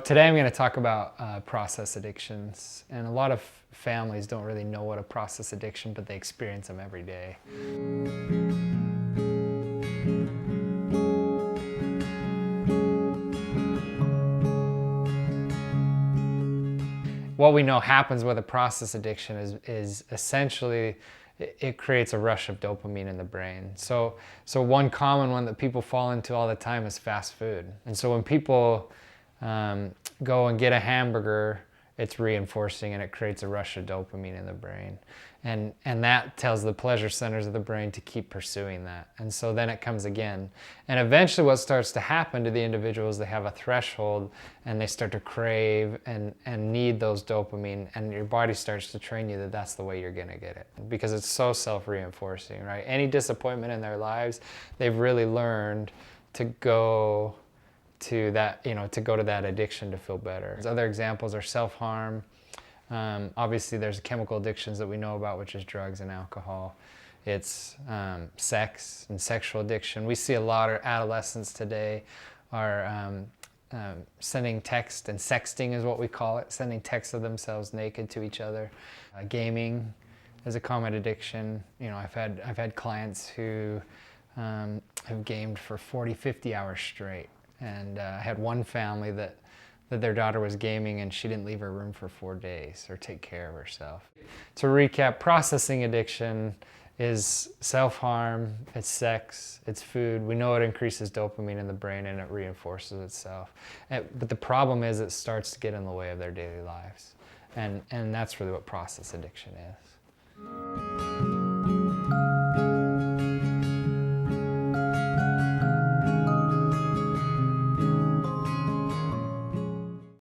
Today I'm going to talk about process addictions, and a lot of families don't really know what a process addiction, but they experience them every day. What we know happens with a process addiction is essentially it creates a rush of dopamine in the brain. So one common one that people fall into all the time is fast food. And so when people go and get a hamburger, it's reinforcing and it creates a rush of dopamine in the brain. And that tells the pleasure centers of the brain to keep pursuing that. And so then it comes again. And eventually what starts to happen to the individuals, they have a threshold and they start to crave and need those dopamine, and your body starts to train you that that's the way you're gonna get it. Because it's so self-reinforcing, right? Any disappointment in their lives, they've really learned to go to that, to go to that addiction to feel better. Other examples are self-harm. Obviously there's chemical addictions that we know about, which is drugs and alcohol. It's sex and sexual addiction. We see a lot of adolescents today are sending text, and sexting is what we call it, sending texts of themselves naked to each other. Gaming is a common addiction. I've had clients who have gamed for 40, 50 hours straight. And I had one family that their daughter was gaming and she didn't leave her room for 4 days or take care of herself. To recap, processing addiction is self-harm, it's sex, it's food. We know it increases dopamine in the brain and it reinforces itself. But the problem is it starts to get in the way of their daily lives. And that's really what process addiction is.